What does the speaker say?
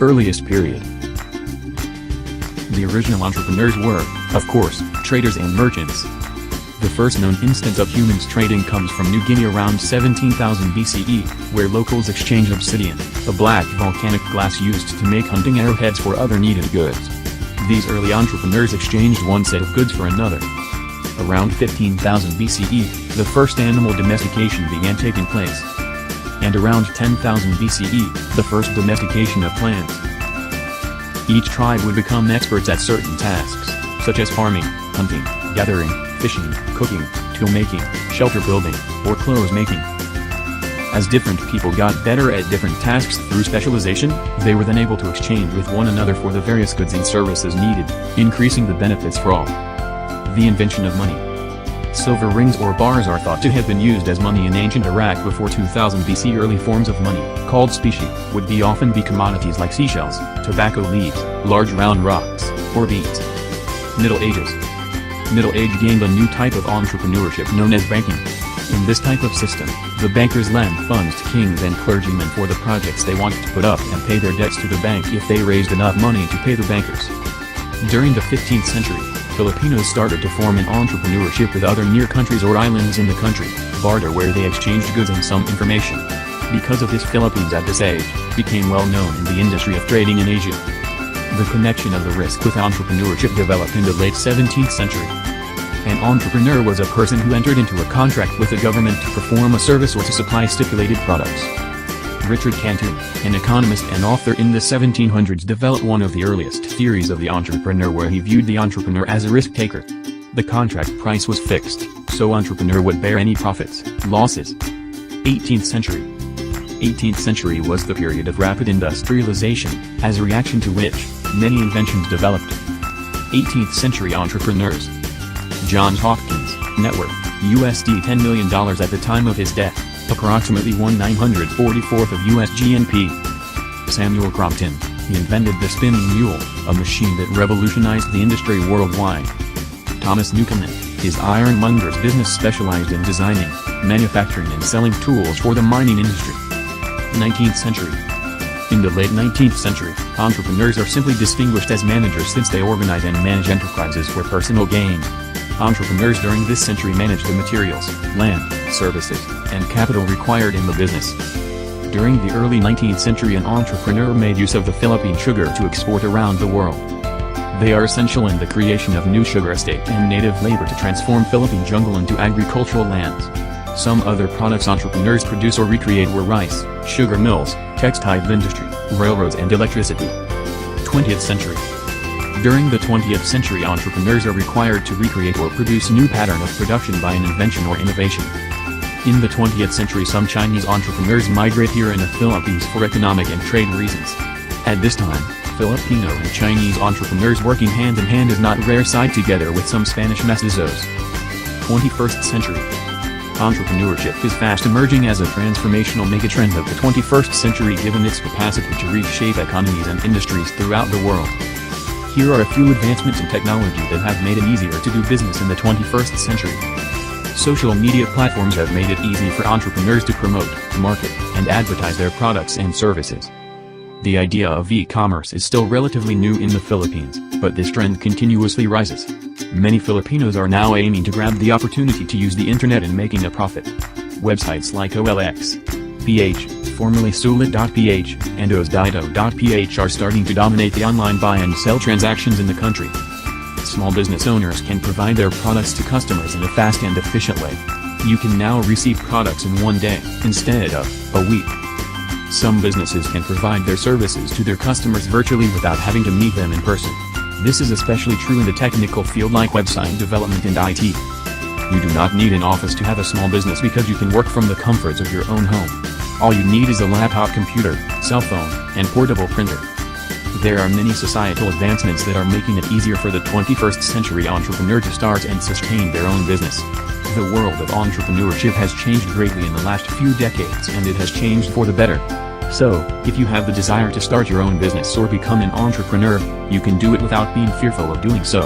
Earliest period. The original entrepreneurs were, of course, traders and merchants. The first known instance of humans trading comes from New Guinea around 17,000 BCE, where locals exchanged obsidian, a black volcanic glass used to make hunting arrowheads for other needed goods. These early entrepreneurs exchanged one set of goods for another. Around 15,000 BCE, the first animal domestication began taking place. And around 10,000 BCE, the first domestication of plants. Each tribe would become experts at certain tasks, such as farming, hunting, gathering, fishing, cooking, tool making, shelter building, or clothes making. As different people got better at different tasks through specialization, they were then able to exchange with one another for the various goods and services needed, increasing the benefits for all. The invention of money. Silver rings or bars are thought to have been used as money in ancient Iraq before 2000 BC. Early forms of money, called specie, would often be commodities like seashells, tobacco leaves, large round rocks, or beads. Middle Ages. Middle Age gained a new type of entrepreneurship known as banking. In this type of system, the bankers lend funds to kings and clergymen for the projects they wanted to put up and pay their debts to the bank if they raised enough money to pay the bankers. During the 15th century, Filipinos started to form an entrepreneurship with other near countries or islands in the country, barter where they exchanged goods and some information. Because of this, Philippines at this age became well known in the industry of trading in Asia. The connection of the risk with entrepreneurship developed in the late 17th century. An entrepreneur was a person who entered into a contract with the government to perform a service or to supply stipulated products. Richard Cantu, an economist and author in the 1700s, developed one of the earliest theories of the entrepreneur, where he viewed the entrepreneur as a risk-taker. The contract price was fixed, so entrepreneur would bear any profits, losses. 18th century. 18th century was the period of rapid industrialization, as a reaction to which many inventions developed. 18th century entrepreneurs. Johns Hopkins, net worth, USD $10 million at the time of his death, approximately 1/944th of US GNP. Samuel Crompton, he invented the spinning mule, a machine that revolutionized the industry worldwide. Thomas Newcomen, his ironmonger's business specialized in designing, manufacturing and selling tools for the mining industry. 19th century. In the late 19th century, entrepreneurs are simply distinguished as managers since they organize and manage enterprises for personal gain. Entrepreneurs during this century managed the materials, land, services, and capital required in the business. During the early 19th century, an entrepreneur made use of the Philippine sugar to export around the world. They are essential in the creation of new sugar estate and native labor to transform Philippine jungle into agricultural lands. Some other products entrepreneurs produce or recreate were rice, sugar mills, textile industry, railroads and electricity. 20th century. During the 20th century, entrepreneurs are required to recreate or produce new pattern of production by an invention or innovation. In the 20th century, some Chinese entrepreneurs migrate here in the Philippines for economic and trade reasons. At this time, Filipino and Chinese entrepreneurs working hand in hand is not rare sight together with some Spanish mestizos. 21st century. Entrepreneurship is fast emerging as a transformational megatrend of the 21st century, given its capacity to reshape economies and industries throughout the world. Here are a few advancements in technology that have made it easier to do business in the 21st century. Social media platforms have made it easy for entrepreneurs to promote, market, and advertise their products and services. The idea of e-commerce is still relatively new in the Philippines, but this trend continuously rises. Many Filipinos are now aiming to grab the opportunity to use the internet in making a profit. Websites like OLX.ph, formerly Sulit.ph, and Ozdido.ph are starting to dominate the online buy and sell transactions in the country. Small business owners can provide their products to customers in a fast and efficient way. You can now receive products in one day, instead of a week. Some businesses can provide their services to their customers virtually without having to meet them in person. This is especially true in the technical field like website development and IT. You do not need an office to have a small business because you can work from the comforts of your own home. All you need is a laptop computer, cell phone, and portable printer. There are many societal advancements that are making it easier for the 21st century entrepreneur to start and sustain their own business. The world of entrepreneurship has changed greatly in the last few decades, and it has changed for the better. So, if you have the desire to start your own business or become an entrepreneur, you can do it without being fearful of doing so.